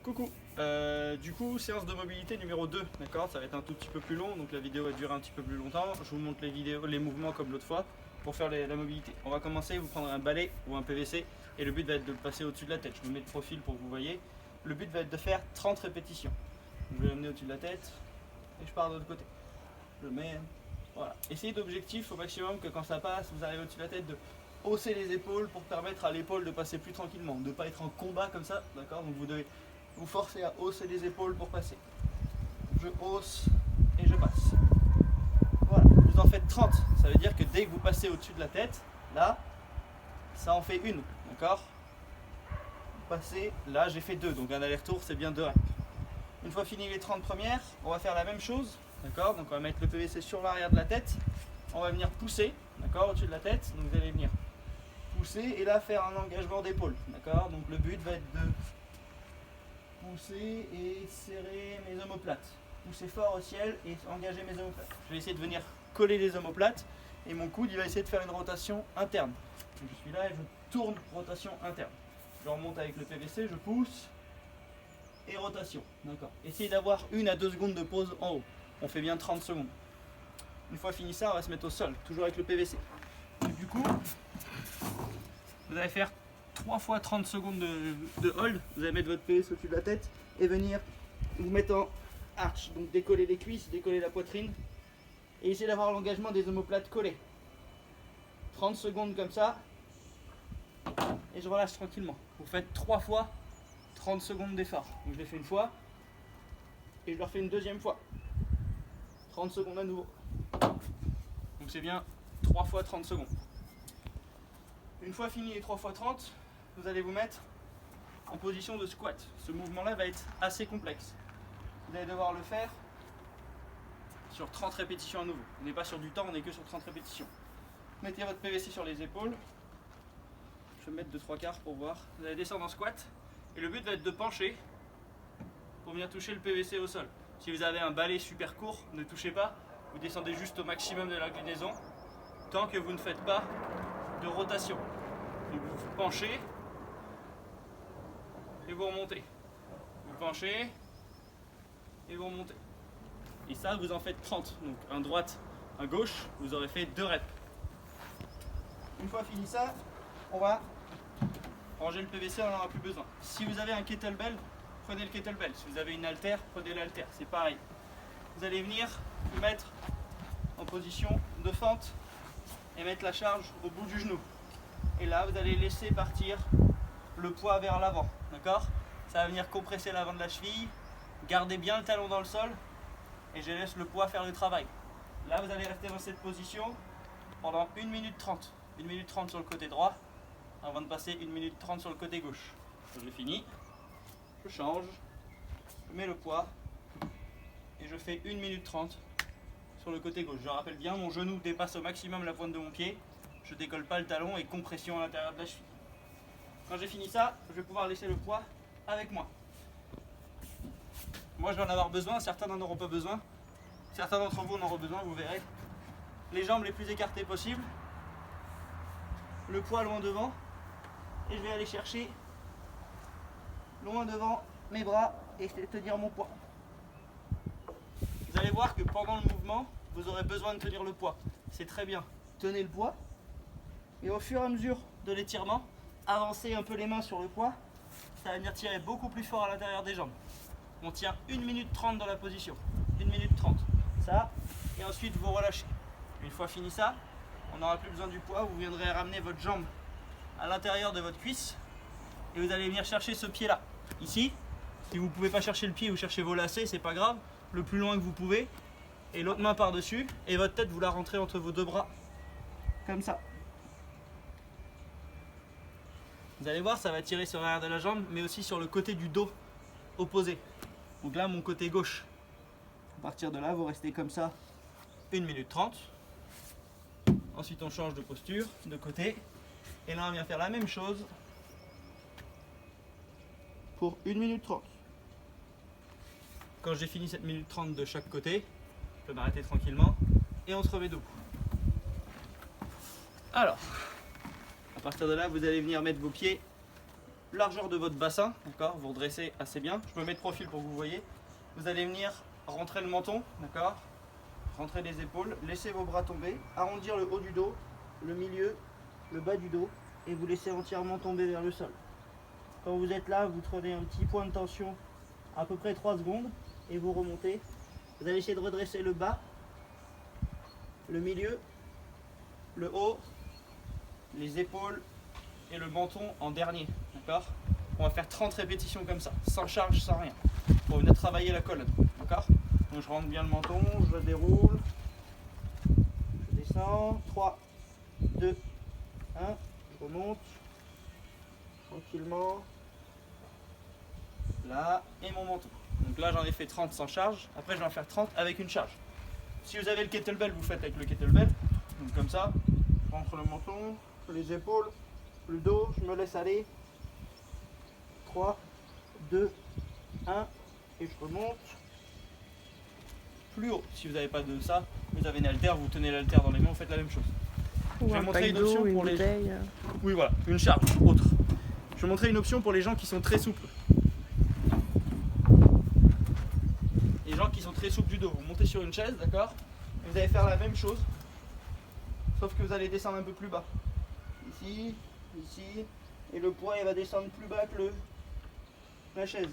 Coucou, du coup séance de mobilité numéro 2, d'accord, ça va être un tout petit peu plus long, donc la vidéo va durer un petit peu plus longtemps. Je vous montre les mouvements comme l'autre fois pour faire la mobilité. On va commencer, vous prendrez un balai ou un PVC et le but va être de le passer au-dessus de la tête. Je me mets de profil pour que vous voyez. Le but va être de faire 30 répétitions. Je vais l'amener au-dessus de la tête et je pars de l'autre côté. Je le mets, voilà. Essayez d'objectif au maximum que quand ça passe, vous arrivez au-dessus de la tête, de hausser les épaules pour permettre à l'épaule de passer plus tranquillement, de ne pas être en combat comme ça, d'accord. Donc vous devez vous forcez à hausser les épaules pour passer. Je hausse et je passe. Voilà, vous en faites 30. Ça veut dire que dès que vous passez au-dessus de la tête, là, ça en fait une. D'accord? Vous passez, là j'ai fait 2, donc un aller-retour c'est bien 2 reps. Une fois fini les 30 premières, on va faire la même chose. D'accord? Donc on va mettre le PVC sur l'arrière de la tête. On va venir pousser, d'accord, au-dessus de la tête. Donc vous allez venir pousser et là faire un engagement d'épaule. D'accord? Donc le but va être de pousser et serrer mes omoplates. Pousser fort au ciel et engager mes omoplates. Je vais essayer de venir coller les omoplates et mon coude il va essayer de faire une rotation interne. Donc je suis là et je tourne, rotation interne. Je remonte avec le PVC, je pousse et rotation. D'accord. Essayez d'avoir 1 à 2 secondes de pause en haut. On fait bien 30 secondes. Une fois fini ça, on va se mettre au sol, toujours avec le PVC. Et du coup, vous allez faire 3 fois 30 secondes de hold, vous allez mettre votre PVC au-dessus de la tête et venir vous mettre en arch, donc décoller les cuisses, décoller la poitrine et essayer d'avoir l'engagement des omoplates collées. 30 secondes comme ça et je relâche tranquillement. Vous faites 3 fois 30 secondes d'effort. Donc je l'ai fait une fois et je le refais une deuxième fois. 30 secondes à nouveau. Donc c'est bien 3 fois 30 secondes. Une fois fini les 3 fois 30, vous allez vous mettre en position de squat. Ce mouvement-là va être assez complexe. Vous allez devoir le faire sur 30 répétitions à nouveau. On n'est pas sur du temps, on n'est que sur 30 répétitions. Mettez votre PVC sur les épaules. Je vais me mettre de 3/4 pour voir. Vous allez descendre en squat. Et le but va être de pencher pour venir toucher le PVC au sol. Si vous avez un balai super court, ne touchez pas. Vous descendez juste au maximum de l'inclinaison tant que vous ne faites pas de rotation. Donc vous penchez et vous remontez. Vous penchez et vous remontez. Et ça, vous en faites 30. Donc un droite, un gauche, vous aurez fait 2 reps. Une fois fini ça, on va ranger le PVC, on n'en aura plus besoin. Si vous avez un kettlebell, prenez le kettlebell. Si vous avez une haltère, prenez l'haltère. C'est pareil. Vous allez venir vous mettre en position de fente et mettre la charge au bout du genou. Et là, vous allez laisser partir le poids vers l'avant. D'accord? Ça va venir compresser l'avant de la cheville. Gardez bien le talon dans le sol et je laisse le poids faire le travail. Là, vous allez rester dans cette position pendant 1 minute 30. 1 minute 30 sur le côté droit avant de passer 1 minute 30 sur le côté gauche. J'ai fini. Je change. Je mets le poids et je fais 1 minute 30 sur le côté gauche. Je rappelle bien, mon genou dépasse au maximum la pointe de mon pied. Je décolle pas le talon et compression à l'intérieur de la cheville. Quand j'ai fini ça, je vais pouvoir laisser le poids avec moi. Moi je vais en avoir besoin, certains n'en auront pas besoin. Certains d'entre vous en auront besoin, vous verrez. Les jambes les plus écartées possible. Le poids loin devant. Et je vais aller chercher loin devant mes bras et tenir mon poids. Vous allez voir que pendant le mouvement, vous aurez besoin de tenir le poids. C'est très bien. Tenez le poids. Et au fur et à mesure de l'étirement, avancez un peu les mains sur le poids. Ça va venir tirer beaucoup plus fort à l'intérieur des jambes. On tient 1 minute 30 dans la position. 1 minute 30. Ça. Et ensuite vous relâchez. Une fois fini ça, on n'aura plus besoin du poids. Vous viendrez ramener votre jambe à l'intérieur de votre cuisse. Et vous allez venir chercher ce pied-là. Ici. Si vous ne pouvez pas chercher le pied, vous cherchez vos lacets, c'est pas grave. Le plus loin que vous pouvez. Et l'autre main par-dessus. Et votre tête, vous la rentrez entre vos deux bras. Comme ça. Vous allez voir, ça va tirer sur l'arrière de la jambe, mais aussi sur le côté du dos opposé. Donc là, mon côté gauche. À partir de là, vous restez comme ça 1 minute 30. Ensuite, on change de posture, de côté. Et là, on vient faire la même chose pour 1 minute 30. Quand j'ai fini cette minute 30 de chaque côté, je peux m'arrêter tranquillement et on se remet debout. Alors, à partir de là, vous allez venir mettre vos pieds largeur de votre bassin, d'accord? Vous redressez assez bien. Je me mets de profil pour que vous voyez. Vous allez venir rentrer le menton, d'accord? Rentrer les épaules, laissez vos bras tomber, arrondir le haut du dos, le milieu, le bas du dos et vous laissez entièrement tomber vers le sol. Quand vous êtes là, vous prenez un petit point de tension à peu près 3 secondes et vous remontez. Vous allez essayer de redresser le bas, le milieu, le haut, les épaules et le menton en dernier, d'accord? On va faire 30 répétitions comme ça, sans charge, sans rien, pour venir travailler la colonne, d'accord? Donc je rentre bien le menton, je le déroule, je descends, 3, 2, 1, je remonte, tranquillement, là, et mon menton. Donc là j'en ai fait 30 sans charge, après je vais en faire 30 avec une charge. Si vous avez le kettlebell, vous faites avec le kettlebell, donc comme ça, je rentre le menton, les épaules, le dos, je me laisse aller, 3, 2, 1, et je remonte. Plus haut, si vous n'avez pas de ça, vous avez une haltère, vous tenez l'haltère dans les mains, vous faites la même chose. Ou je vais un montrer pack une option d'eau, pour une les... bouteille. Oui voilà, une charge, autre. Je vais montrer une option pour les gens qui sont très souples. Les gens qui sont très souples du dos, vous montez sur une chaise, d'accord? Vous allez faire la même chose, sauf que vous allez descendre un peu plus bas. Ici, ici, et le poids il va descendre plus bas que la chaise.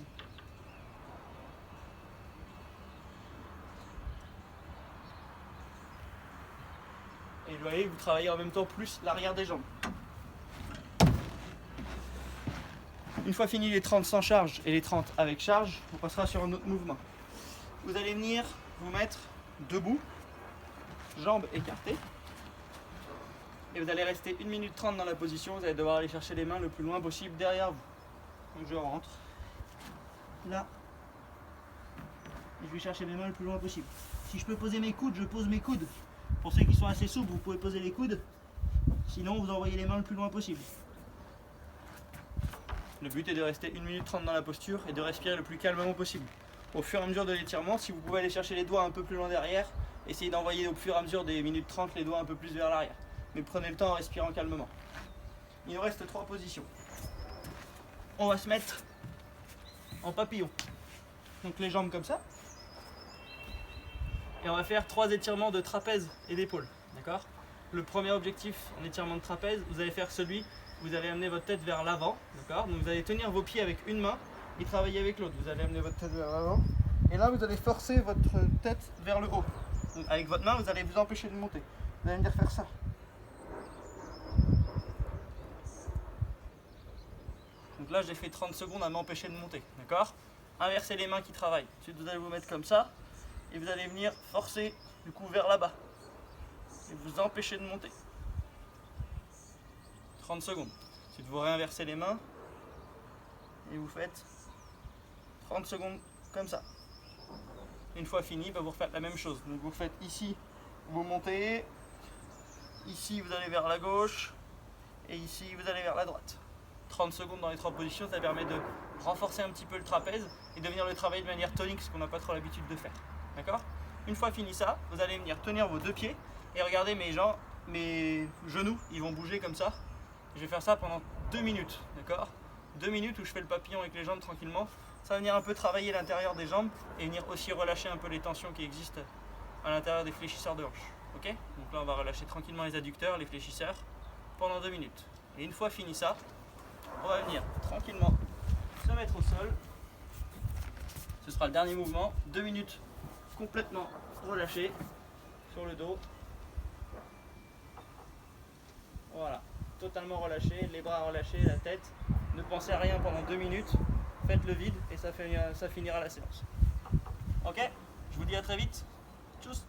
Et vous voyez, vous travaillez en même temps plus l'arrière des jambes. Une fois fini les 30 sans charge et les 30 avec charge, on passera sur un autre mouvement. Vous allez venir vous mettre debout, jambes écartées. Et vous allez rester 1 minute 30 dans la position. Vous allez devoir aller chercher les mains le plus loin possible derrière vous. Donc je rentre là. Et je vais chercher les mains le plus loin possible. Si je peux poser mes coudes, je pose mes coudes. Pour ceux qui sont assez souples, vous pouvez poser les coudes. Sinon, vous envoyez les mains le plus loin possible. Le but est de rester 1 minute 30 dans la posture et de respirer le plus calmement possible. Au fur et à mesure de l'étirement, si vous pouvez aller chercher les doigts un peu plus loin derrière, essayez d'envoyer au fur et à mesure des minutes 30 les doigts un peu plus vers l'arrière. Mais prenez le temps en respirant calmement. Il nous reste 3 positions. On va se mettre en papillon. Donc les jambes comme ça. Et on va faire 3 étirements de trapèze et d'épaule. D'accord? Le premier objectif en étirement de trapèze, vous allez faire celui où vous allez amener votre tête vers l'avant. D'accord? Donc vous allez tenir vos pieds avec une main et travailler avec l'autre. Vous allez amener votre tête vers l'avant. Et là, vous allez forcer votre tête vers le haut. Donc avec votre main, vous allez vous empêcher de monter. Vous allez venir faire ça. Donc là, j'ai fait 30 secondes à m'empêcher de monter. D'accord? Inversez les mains qui travaillent. Ensuite, vous allez vous mettre comme ça. Et vous allez venir forcer du coup vers là-bas. Et vous empêcher de monter. 30 secondes. Ensuite, vous réinversez les mains. Et vous faites 30 secondes comme ça. Une fois fini, vous refaites la même chose. Donc vous faites ici, vous montez. Ici, vous allez vers la gauche. Et ici, vous allez vers la droite. 30 secondes dans les 3 positions, ça permet de renforcer un petit peu le trapèze et de venir le travailler de manière tonique, ce qu'on n'a pas trop l'habitude de faire. D'accord? Une fois fini ça, vous allez venir tenir vos 2 pieds et regardez mes genoux, ils vont bouger comme ça. Je vais faire ça pendant 2 minutes, d'accord? 2 minutes où je fais le papillon avec les jambes tranquillement. Ça va venir un peu travailler l'intérieur des jambes et venir aussi relâcher un peu les tensions qui existent à l'intérieur des fléchisseurs de hanches. Ok? Donc là on va relâcher tranquillement les adducteurs, les fléchisseurs pendant 2 minutes. Et une fois fini ça, on va venir tranquillement se mettre au sol. Ce sera le dernier mouvement, 2 minutes complètement relâché sur le dos. Voilà, totalement relâché, les bras relâchés, la tête. Ne pensez à rien pendant 2 minutes. Faites le vide et ça finira la séance. Ok? Je vous dis à très vite. Tchuss!